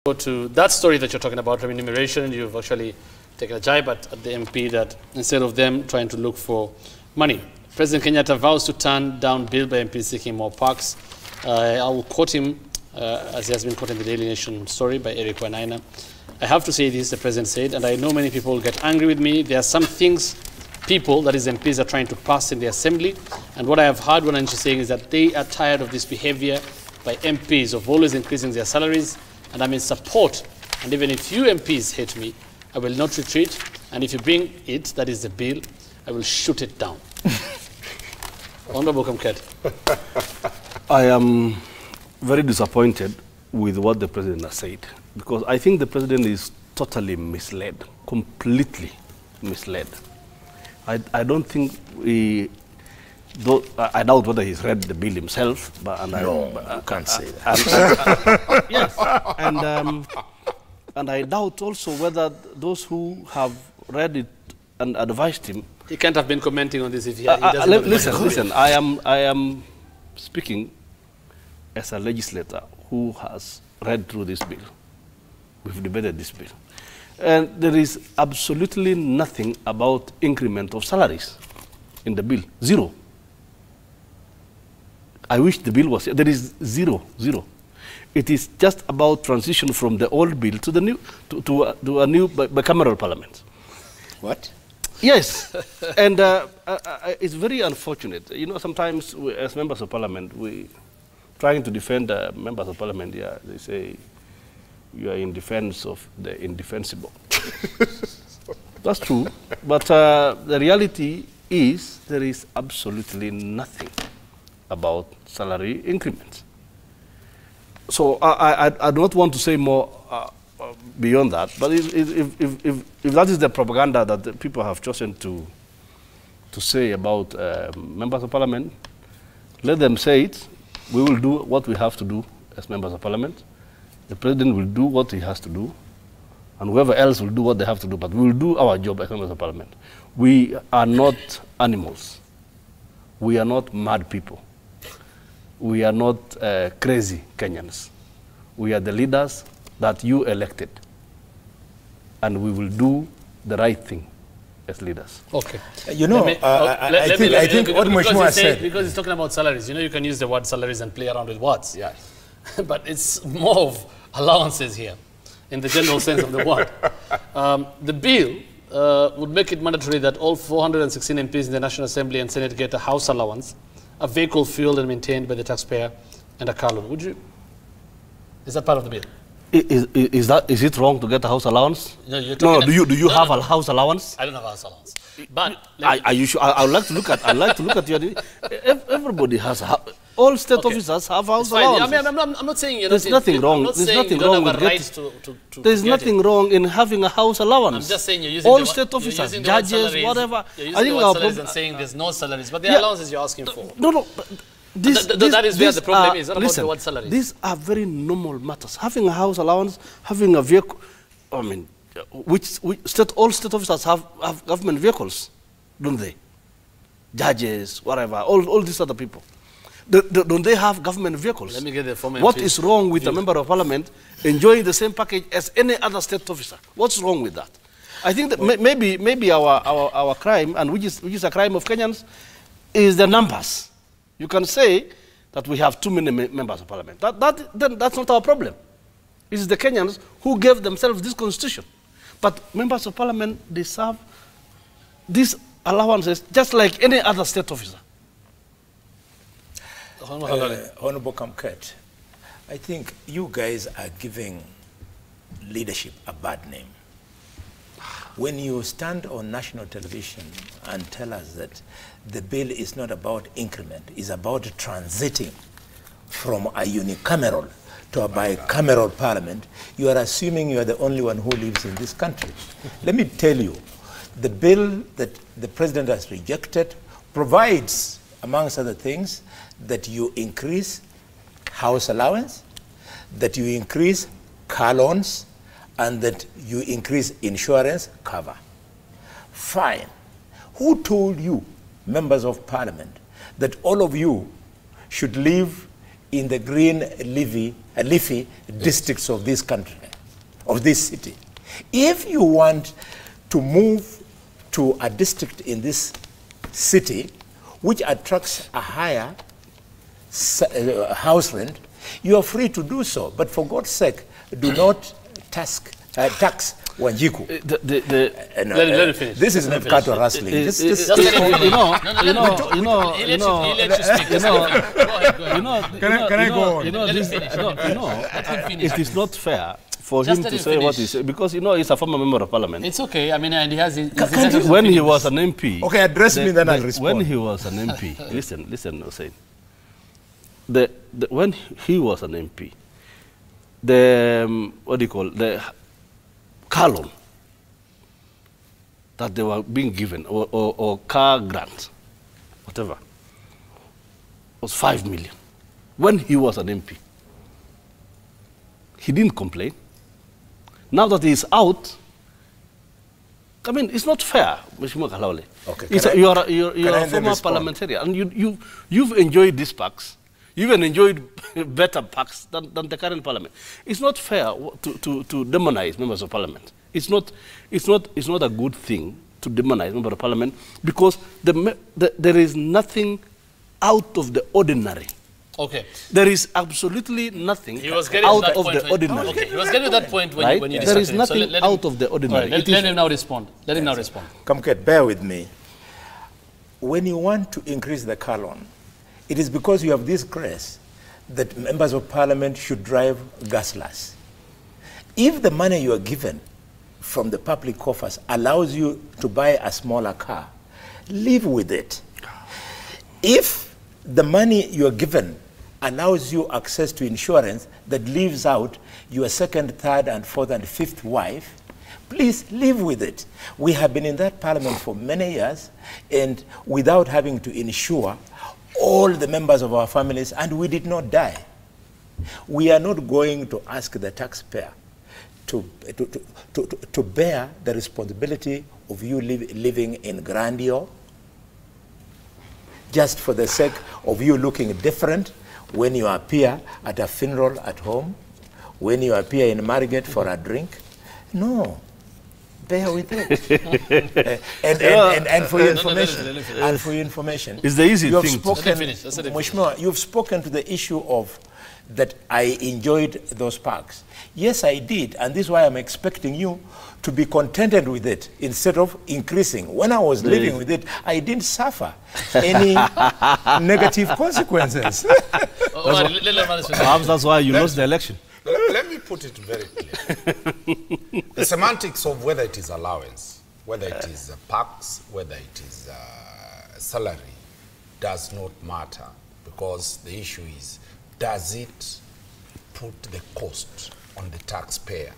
Go to that story that you're talking about, remuneration. You've actually taken a jibe at the MP that instead of them trying to look for money, President Kenyatta vows to turn down bill by MPs seeking more parks. I will quote him as he has been quoted in the Daily Nation story by Eric Wainaina. I have to say this, the President said, and I know many people will get angry with me. There are some things people, that is MPs, are trying to pass in the Assembly. And what I have heard Wananchi saying is that they are tired of this behavior by MPs of always increasing their salaries. And I'm in support. And even if you MPs hate me, I will not retreat. And if you bring it, that is the bill, I will shoot it down. Honorable Kamket. I am very disappointed with what the President has said, because I think the President is totally misled, completely misled. I don't think I doubt whether he's read the bill himself, but you can't say that. Yes, and I doubt also whether those who have read it and advised him. He can't have been commenting on this if he doesn't. Listen. I am speaking as a legislator who has read through this bill. We've debated this bill, and there is absolutely nothing about increment of salaries in the bill. Zero. I wish the bill was, there is zero. It is just about transition from the old bill to the new, to a new bicameral parliament. What? Yes, and it's very unfortunate. You know, sometimes we, as members of parliament, we trying to defend members of parliament. Yeah, they say you are in defense of the indefensible. That's true, but the reality is there is absolutely nothing about salary increments. So I do not want to say more beyond that, but if that is the propaganda that the people have chosen to say about members of parliament, let them say it. We will do what we have to do as members of parliament. The President will do what he has to do, and whoever else will do what they have to do, but we will do our job as members of parliament. We are not animals. We are not mad people. We are not crazy Kenyans. We are the leaders that you elected, and we will do the right thing as leaders. Okay. You know, I think what Mheshimiwa said. Because he's talking about salaries, you know, you can use the word salaries and play around with words. Yes. But it's more of allowances here, in the general sense of the word. The bill would make it mandatory that all 416 MPs in the National Assembly and Senate get a house allowance, a vehicle fueled and maintained by the taxpayer, and a car loan. Would you? Is that part of the bill? Is it wrong to get a house allowance? No, do you have a house allowance? I don't have a house allowance. But are you sure? I would like to look at. I'd like to look at your. Everybody has. All state officers have house allowance. I mean, I'm not saying there's nothing wrong. There's nothing wrong with There's nothing wrong in having a house allowance. I'm just saying you're using all state officers, judges, whatever. You're using the word salaries and saying there's no salaries, but the allowances you're asking for. No. That is where the problem is. Not about the word salaries. These are very normal matters. Having a house allowance, having a vehicle. I mean, all state officers have government vehicles, don't they? Judges, whatever. All these other people. Don't they have government vehicles? Let me get the former. What is wrong with a member of parliament enjoying the same package as any other state officer? What's wrong with that? I think that maybe our crime, and which is a crime of Kenyans, is the numbers. You can say that we have too many members of parliament. That's not our problem. It is the Kenyans who gave themselves this constitution. But members of parliament deserve these allowances just like any other state officer. Honorable Kamket, I think you guys are giving leadership a bad name. When you stand on national television and tell us that the bill is not about increment, it's about transiting from a unicameral to a bicameral parliament, you are assuming you are the only one who lives in this country. Let me tell you, the bill that the President has rejected provides, amongst other things, that you increase house allowance, that you increase car loans, and that you increase insurance cover. Fine. Who told you, members of parliament, that all of you should live in the green leafy districts of this country? of this city. If you want to move to a district in this city which attracts a higher house rent, you are free to do so. But for God's sake, do not tax Wanjiku. Let him finish. This is not cattle rustling. Let him finish. It is not fair for him to say what he said, because he's a former member of parliament. It's okay. I mean, and he has when he was an MP. Okay, address me, then I'll respond. When he was an MP, listen, Hussein. When he was an MP, the car loan that they were being given, or car grant, whatever, was 5 million. When he was an MP, he didn't complain. Now that he is out, I mean, it's not fair, Mheshimiwa Kalaole. Okay, you're a former parliamentarian, and you've enjoyed these packs. You've even enjoyed better packs than the current parliament. It's not fair to demonize members of parliament. It's not a good thing to demonize members of parliament, because there is nothing out of the ordinary. Okay. There is absolutely nothing out of the ordinary. Okay. He was getting to that point when, right? when you There is nothing so out of the ordinary. Right, let him now respond. Let him now respond. Kamket, bear with me. When you want to increase the car loan, it is because you have this grace that members of parliament should drive gasless. If the money you are given from the public coffers allows you to buy a smaller car, live with it. If the money you are given allows you access to insurance that leaves out your second, third, and fourth, and fifth wife, please live with it. We have been in that parliament for many years, and without having to insure all the members of our families, and we did not die. We are not going to ask the taxpayer to bear the responsibility of you living in grandeur, just for the sake of you looking different when you appear at a funeral at home, when you appear in Margate for a drink. No. Bear with it. And for your information, it's the easy thing. Mheshimiwa, you've spoken to the issue of that I enjoyed those parks. Yes, I did, and this is why I'm expecting you to be contented with it instead of increasing. When I was living with it, I didn't suffer any negative consequences. Perhaps that's why you lost the election. Let me put it very clear. The semantics of whether it is allowance, whether it is PAX, whether it is salary, does not matter, because the issue is, does it put the cost on the taxpayer?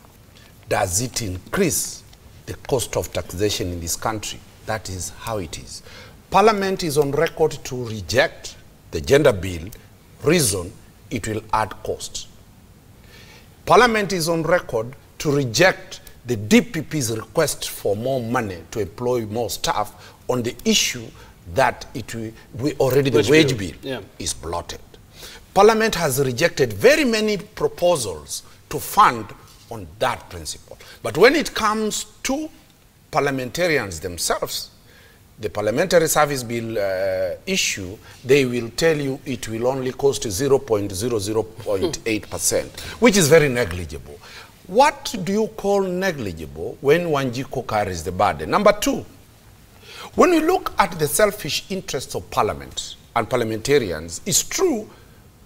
Does it increase the cost of taxation in this country? That is how it is. Parliament is on record to reject the gender bill. Reason, it will add cost. Parliament is on record to reject the DPP's request for more money to employ more staff on the issue that the wage bill is bloated. Parliament has rejected very many proposals to fund on that principle. But when it comes to parliamentarians themselves, the parliamentary service bill issue, they will tell you it will only cost 0.8%, which is very negligible. What do you call negligible when Wanjiku carries the burden? Number two, when we look at the selfish interests of parliament and parliamentarians, it's true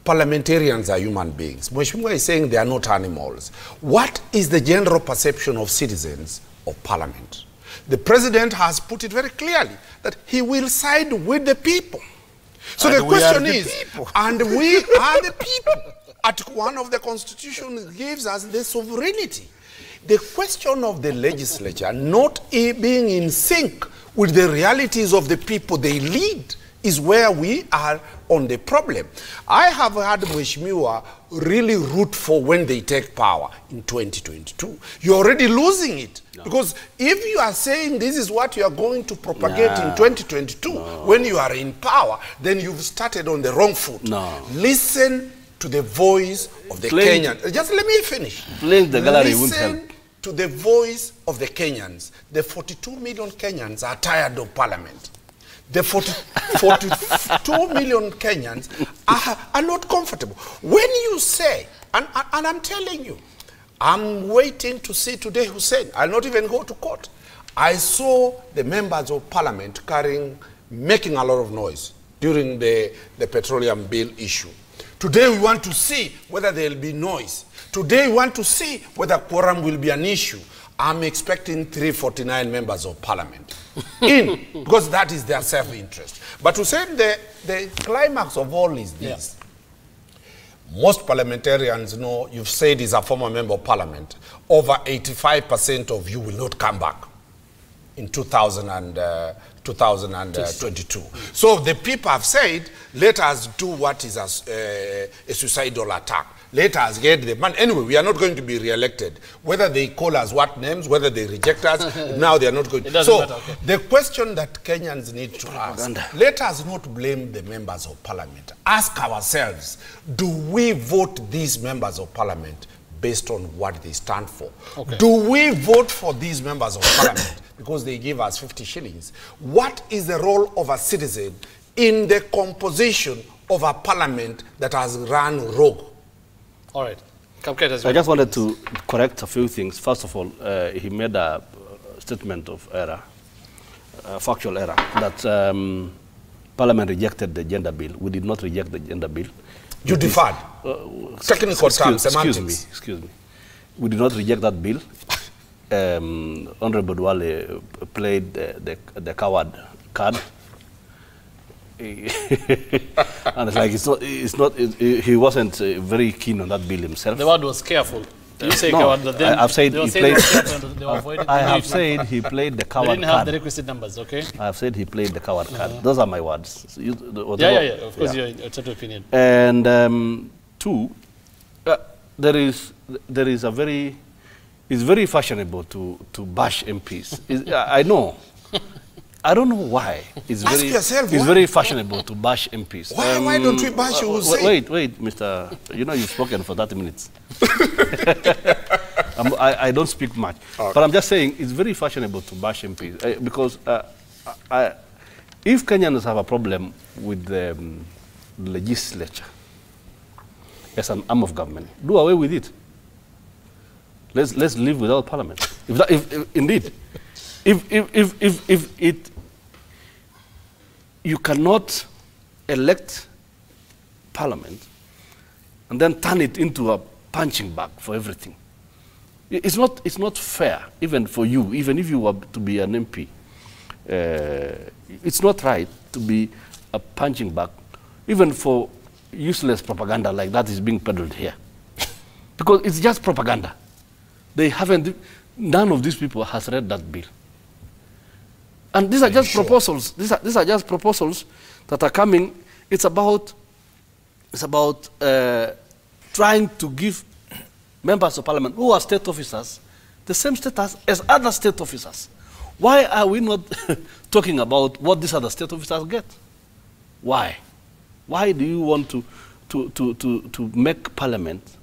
parliamentarians are human beings. Mheshimiwa is saying they are not animals. What is the general perception of citizens of parliament? The president has put it very clearly that he will side with the people. So the question is, and we are the people. Article 1 of the Constitution gives us the sovereignty. The question of the legislature not being in sync with the realities of the people they lead is where we are on the problem. I have had Mheshimiwa really root for when they take power in 2022. You're already losing it. No. Because if you are saying this is what you are going to propagate in 2022, when you are in power, then you've started on the wrong foot. No. Listen to the voice of the Kenyans. Just let me finish. Playing the gallery won't help. Listen to the voice of the Kenyans. The 42 million Kenyans are tired of parliament. The 42 million Kenyans are not comfortable. When you say, and I'm telling you, I'm waiting to see today Hussein. I'll not even go to court. I saw the members of parliament making a lot of noise during the petroleum bill issue. Today we want to see whether there will be noise. Today we want to see whether quorum will be an issue. I'm expecting 349 members of parliament because that is their self-interest. But to say the climax of all is this. Yeah. Most parliamentarians know, you've said as a former member of parliament, over 85% of you will not come back in 2022. So the people have said, let us do what is a suicidal attack. Let us get the money. Anyway, we are not going to be re-elected. Whether they call us what names, whether they reject us, now they are not going to. So matter, okay. The question that Kenyans need to ask, let us not blame the members of parliament. Ask ourselves, do we vote these members of parliament based on what they stand for? Okay. Do we vote for these members of parliament because they give us 50 shillings? What is the role of a citizen in the composition of a parliament that has run rogue? All right. Kamket as well. I just wanted to correct a few things. First of all, he made a statement of error, factual error, that Parliament rejected the gender bill. We did not reject the gender bill. You deferred. Technical terms, semantics. Excuse me. We did not reject that bill. Honorable Dwale played the coward card. And it's like he wasn't very keen on that bill himself. The word was careful. You say no, coward, but then I've said he played. I have said he played the coward card. They didn't have the requisite numbers, okay? I have said he played the coward card. Those are my words. So of course, your total opinion. And two, it's very fashionable to bash MPs. I know. I don't know why. It's very fashionable to bash MPs. Why don't we bash you? Wait, Mr. You know you've spoken for 30 minutes. I don't speak much. Okay. But I'm just saying it's very fashionable to bash MPs because if Kenyans have a problem with the legislature as an arm of government, do away with it. Let's live without parliament. If you cannot elect parliament and then turn it into a punching bag for everything. It's not fair, even for you, even if you were to be an MP. It's not right to be a punching bag, even for useless propaganda like that is being peddled here. Because it's just propaganda. None of these people has read that bill. And these are just proposals. These are just proposals that are coming. It's about trying to give members of parliament who are state officers the same status as other state officers. Why are we not talking about what these other state officers get? Why? Why do you want to make parliament?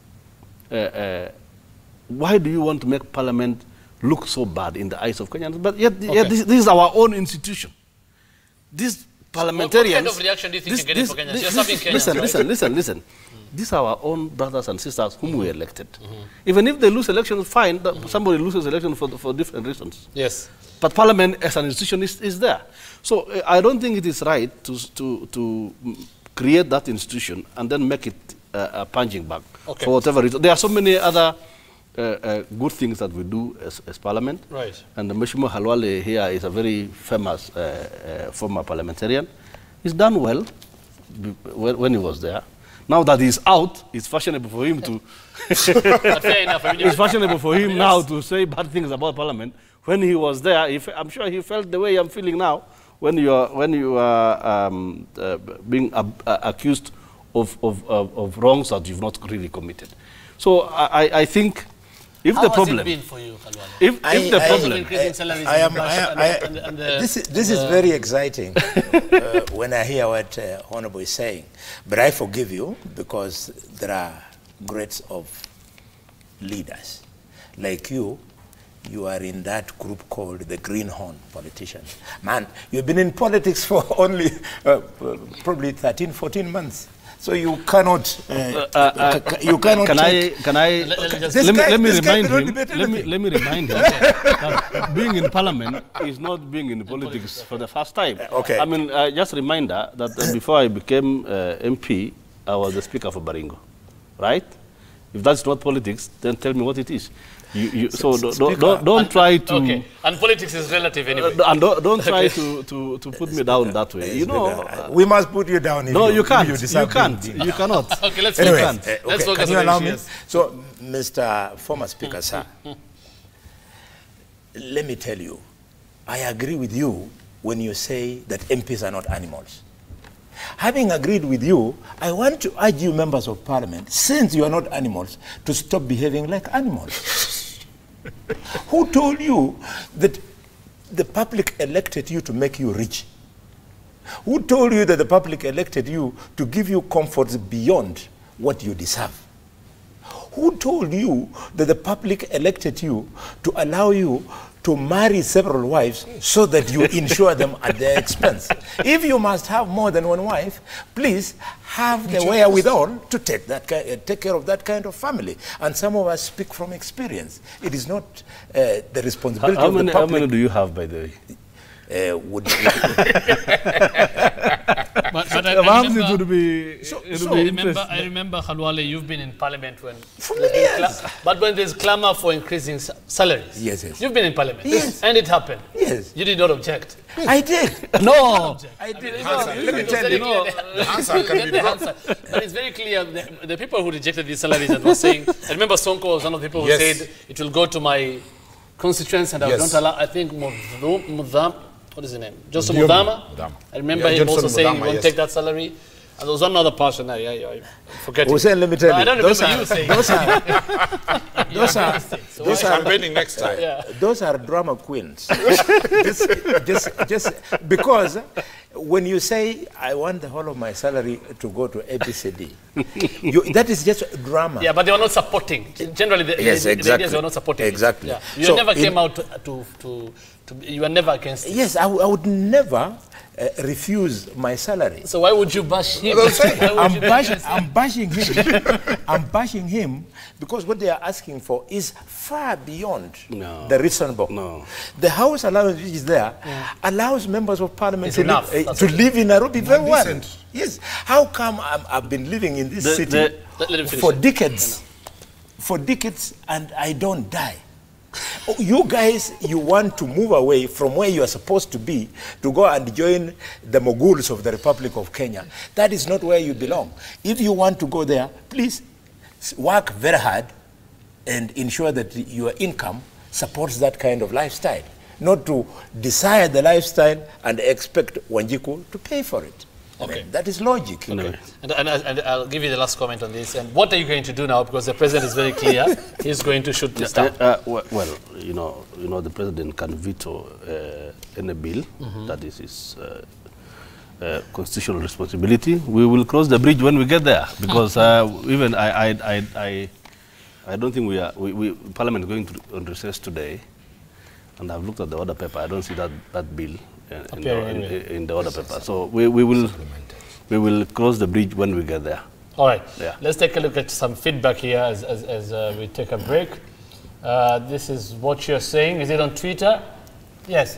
Why do you want to make parliament look so bad in the eyes of Kenyans? But yet this is our own institution. These parliamentarians... What kind of reaction do you think you're getting for Kenyans? You're serving Kenyans. Listen. These are our own brothers and sisters whom we elected. Even if they lose elections, fine. Somebody loses election for different reasons. Yes. But parliament as an institution is there. So I don't think it is right to create that institution and then make it a punching bag for whatever reason. There are so many other good things that we do as parliament. Right. And Mheshimiwa Halwale here is a very famous former parliamentarian. He's done well when he was there. Now that he's out, it's fashionable for him to... it's fashionable for him now to say bad things about parliament. When he was there, I'm sure he felt the way I'm feeling now when you are being accused of wrongs that you've not really committed. So I think If How the has problem, it been for you, Khalwale? if the problem, Increasing salaries this is very exciting when I hear what Honorable is saying. But I forgive you because there are grades of leaders. Like you are in that group called the greenhorn politicians. Man, you've been in politics for only probably 13, 14 months. So you cannot, you cannot. Let me remind him that being in parliament is not being in politics for the first time. Okay. I mean, just a reminder that before I became MP, I was the Speaker for Baringo, right? If that's not politics, then tell me what it is. So don't try to. Okay, and politics is relative anyway. And don't try to put me down that way. You know, we must put you down. No, you can't. You can't. You cannot. Okay, let's anyway, focus. Let's focus can you on allow the me? issues. So, Mr. Former Speaker, sir, let me tell you, I agree with you when you say that MPs are not animals. Having agreed with you, I want to urge you, members of parliament, since you are not animals, to stop behaving like animals. Who told you that the public elected you to make you rich? Who told you that the public elected you to give you comforts beyond what you deserve? Who told you that the public elected you to allow you to marry several wives so that you insure them at their expense? If you must have more than one wife, please have the wherewithal to take care of that kind of family. And some of us speak from experience. It is not the responsibility of the public. How many do you have, by the way? But I remember, Khalwale, you've been in parliament when... But when there's clamor for increasing salaries. Yes. You've been in parliament. Yes. And it happened. Yes. You did not object. I did. No. I did. Let me tell you, the answer can be brought. But it's very clear, the people who rejected these salaries and were saying, I remember Sonko was one of the people who said, it will go to my constituents and I don't allow, I think, Mudam, what is his name? Joseph Mudama. I remember him also saying he won't take that salary. And there was one other person, I forget it. Hussein, let me tell you. I don't remember you saying those are campaigning next time. Those are drama queens. just because when you say, I want the whole of my salary to go to ABCD, that is just drama. Yeah, but they were not supporting. Generally, the ideas were not supporting. Exactly. Yeah. You never came out you were never against it. Yes, I would never refuse my salary. So why would you bash him? I'm bashing him. I'm bashing him because what they are asking for is far beyond the reasonable. No. The house allowance which is there allows members of parliament to live in Nairobi very well. Yes. How come I've been living in this city for decades? For decades, and I don't die. You guys, you want to move away from where you are supposed to be to go and join the moguls of the Republic of Kenya. That is not where you belong. If you want to go there, please work very hard and ensure that your income supports that kind of lifestyle. Not to desire the lifestyle and expect Wanjiku to pay for it. Okay. I mean, that is logic. Okay. And I'll give you the last comment on this. And what are you going to do now? Because the president is very clear. He's going to shoot this down. Well, you know, the president can veto any bill. That is his constitutional responsibility. We will cross the bridge when we get there. Because even I don't think Parliament is going on recess today. And I've looked at the order paper. I don't see that bill in the order paper. So we will cross the bridge when we get there. All right. Yeah. Let's take a look at some feedback here as we take a break. This is what you're saying. Is it on Twitter? Yes.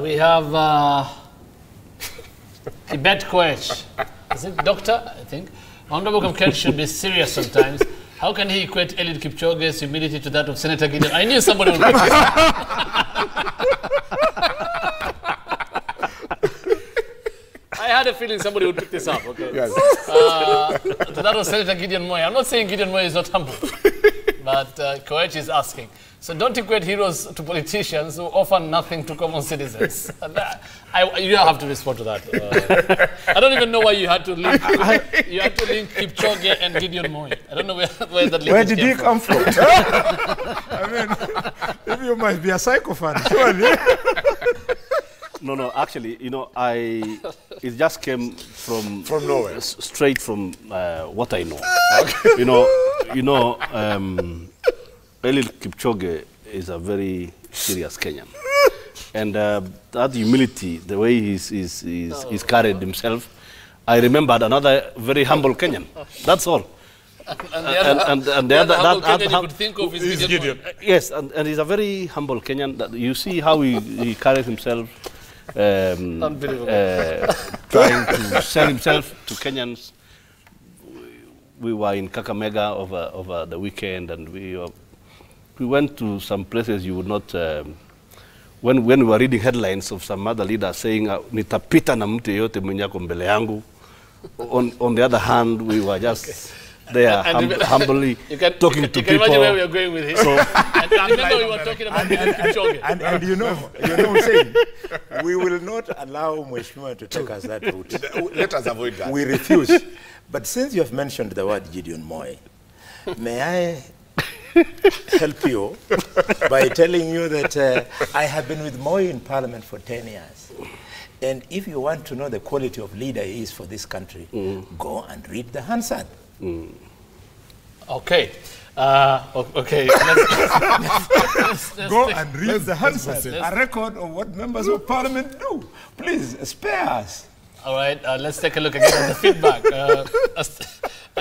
We have Tibet Koech. Is it doctor? I think. Honorable Kamket should be serious sometimes. How can he equate Eliud Kipchoge's humility to that of Senator Gideon? I knew somebody would pick this up. I had a feeling somebody would pick this up, okay? Yes. To that of Senator Gideon Moy. I'm not saying Gideon Moy is not humble, but Koech is asking. So don't equate heroes to politicians who offer nothing to common citizens. You have to respond to that. I don't even know why you had to link. You had to link Kipchoge and Gideon Moi. I don't know where that link. Where did he come from? I mean, if you must be a psycho fan, surely. No, actually, you know, it just came from nowhere, straight from what I know. Okay. You know, Eliud Kipchoge is a very serious Kenyan, and that humility, the way he's carried himself, I remembered another very humble Kenyan. That's all. And the other humble Kenyan you could think of is Gideon. Yes, and he's a very humble Kenyan. That you see how he carries himself. Trying to sell himself to Kenyans. We were in Kakamega over the weekend, and we went to some places you would not. When we were reading headlines of some other leaders saying nitapita na mtu yeyote mwenye ako mbele yangu, on the other hand, we were just there humbly talking to people. You can imagine where we are going with this. So, and remember we were talking about Kipchoge. And you know saying, we will not allow Mheshimiwa to take us that route. Let us avoid that. We refuse. But since you have mentioned the word Gideon Moi, may I help you by telling you that I have been with Moi in Parliament for 10 years. And if you want to know the quality of leader he is for this country, go and read the Hansard. Okay. Okay. Let's go and read the Hansard, a record of what members of Parliament do. Please, spare us. All right, let's take a look again at the feedback.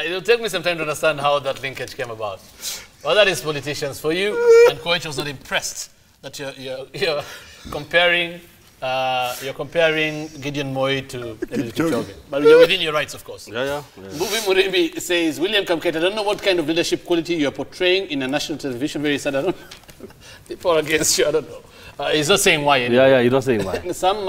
It'll take me some time to understand how that linkage came about. Well, that is politicians for you, and Koech was not impressed that you're comparing Gideon Moi to Kipchoge. But you're within your rights, of course. Yeah. Muvi Murimbi says, William Kamket, I don't know what kind of leadership quality you're portraying in a national television. Very sad. I don't know. People are against you. I don't know. He's not saying why. Anyway. Yeah, he's not saying why. Some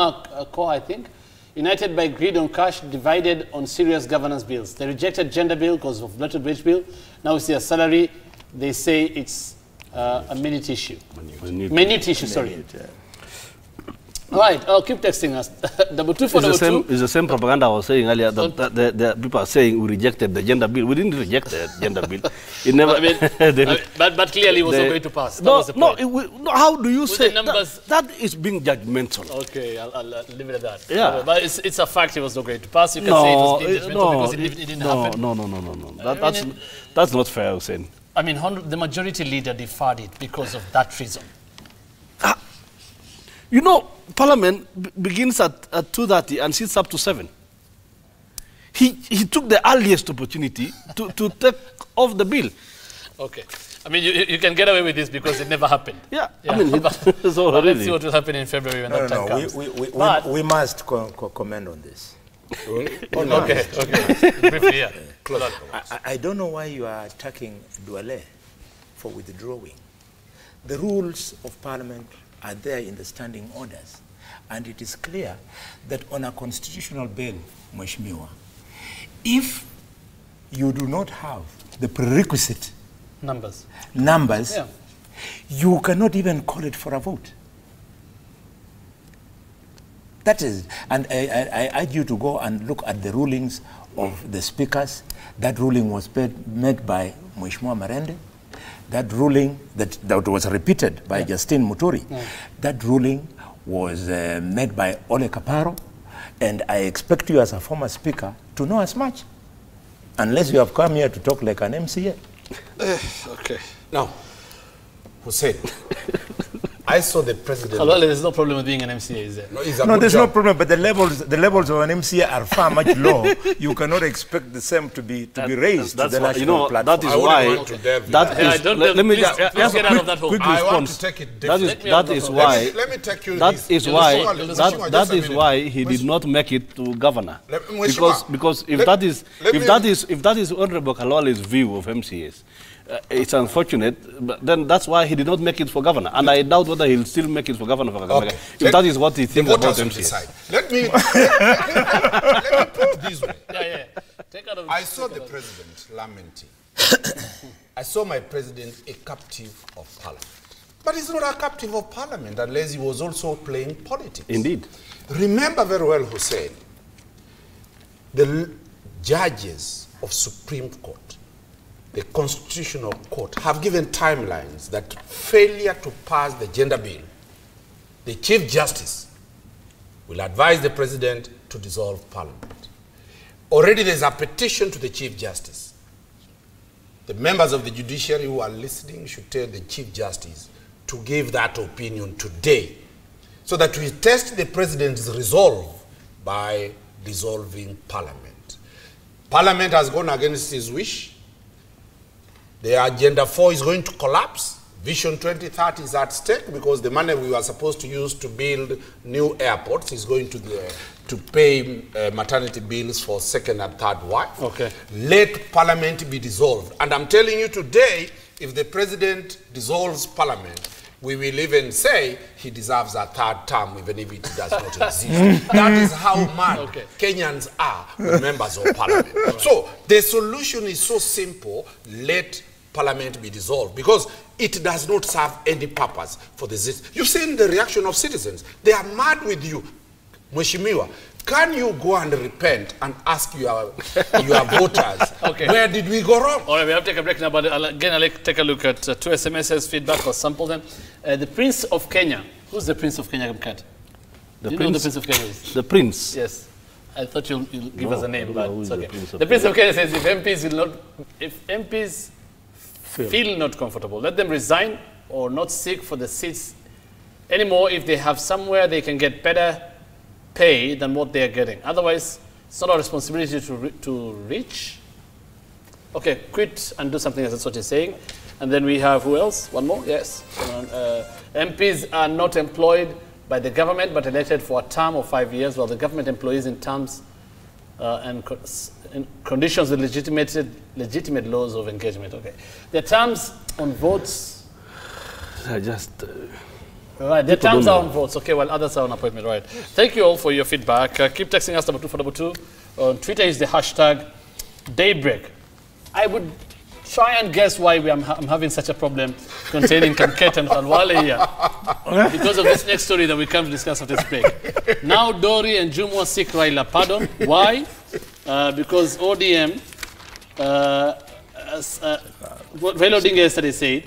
core, I think. United by greed on cash, divided on serious governance bills. They rejected gender bill because of bloated wage bill. Now we see a salary. They say it's a minute issue. Minute issue, sorry. All right, I'll keep texting us. Double two for number two. It's the same propaganda I was saying earlier. That the people are saying we rejected the gender bill. We didn't reject the gender bill. It never. I mean, but clearly it was not going to pass. No. How do you say that is being judgmental? Okay, I'll leave it at that. Yeah, but it's a fact it was not going to pass. You can say it was being judgmental because it didn't happen. No. That's not fair, Hussein. I mean, the majority leader deferred it because of that reason. You know, Parliament begins at 2:30 and sits up to 7. He took the earliest opportunity to take off the bill. Okay. I mean, you can get away with this because it never happened. Yeah. I mean, but let's see what will happen in February when that time comes. We must comment on this. Okay. Briefly, yeah. I don't know why you are attacking Duale for withdrawing. The rules of Parliament are there in the standing orders. And it is clear that on a constitutional bail, Mheshimiwa, if you do not have the prerequisite numbers, yeah, you cannot even call it for a vote. That is, and I urge you to go and look at the rulings of the speakers. That ruling was made by Mheshimiwa Marende. That ruling that was repeated by Justine Muturi. Yeah. That ruling was made by Ole Kaparo, and I expect you as a former speaker to know as much, unless you have come here to talk like an MCA. Okay. Now, Hussein, I saw the president. Well, there's no problem with being an MCA, is there? No, there's no problem, but the levels of an MCA are far much low. You cannot expect the same to be raised to the national platform. That is why. Let me just get out of that hole. I want to take it differently. That is why. Let me take you. That is why he did not make it to governor. Because if that is Honorable Kalwale's view of MCAs. It's unfortunate, but then that's why he did not make it for governor. And I doubt whether he'll still make it for governor for Kakamega. Okay. If that is what he thinks about MCA. Let me put it this way. Take out of I saw the president lamenting I saw my president a captive of parliament. But he's not a captive of parliament unless he was also playing politics. Indeed. Remember very well, Hussein, the judges of Supreme Court, the Constitutional Court, have given timelines that failure to pass the gender bill, the Chief Justice will advise the President to dissolve Parliament. Already there's a petition to the Chief Justice. The members of the judiciary who are listening should tell the Chief Justice to give that opinion today so that we test the President's resolve by dissolving Parliament. Parliament has gone against his wish. The Agenda 4 is going to collapse. Vision 2030 is at stake because the money we were supposed to use to build new airports is going to pay maternity bills for second and third wife. Okay. Let Parliament be dissolved. And I'm telling you today, if the President dissolves Parliament, we will even say he deserves a third term, even if it does not exist. That is how mad Kenyans are with members of Parliament. So the solution is so simple: let Parliament be dissolved, because it does not serve any purpose for the citizens. You've seen the reaction of citizens. They are mad with you. Mheshimiwa, can you go and repent and ask your voters, where did we go wrong? All right, we have to take a break now, but again, I'll take a look at 2 SMS's feedback or sample them. The Prince of Kenya. Who's the Prince of Kenya, Kamket? The Do you know the Prince of Kenya is? The Prince? Yes. I thought you'll give us a name, but it's okay. The Prince of Kenya says if MPs feel not comfortable, let them resign or not seek for the seats anymore if they have somewhere they can get better pay than what they are getting. Otherwise, it's not our responsibility to reach. Okay, quit and do something else. That's what he's saying. And then we have, who else? One more? Yes. MPs are not employed by the government but elected for a term of 5 years, while the government employees in terms and conditions with legitimate laws of engagement. Okay. The terms on votes I just... right, the terms are on votes, okay, while others are on appointment, right. Thank you all for your feedback. Keep texting us, number 242. On Twitter is the hashtag Daybreak. I would try and guess why I'm having such a problem containing Kamket and Khalwale here. Because of this next story that we come to discuss after this break. Now Dori and Jumwa seek Raila pardon. Why? Because ODM, Raila Odinga yesterday said,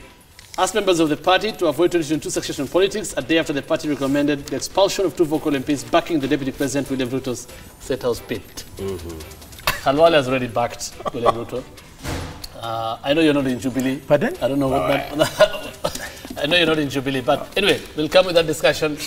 asked members of the party to avoid 2022 succession politics a day after the party recommended the expulsion of 2 vocal MPs backing the Deputy President William Ruto's State House bid. Khalwale has already backed William Ruto. I know you're not in Jubilee. Pardon? I don't know what I know you're not in Jubilee, but anyway, we'll come with that discussion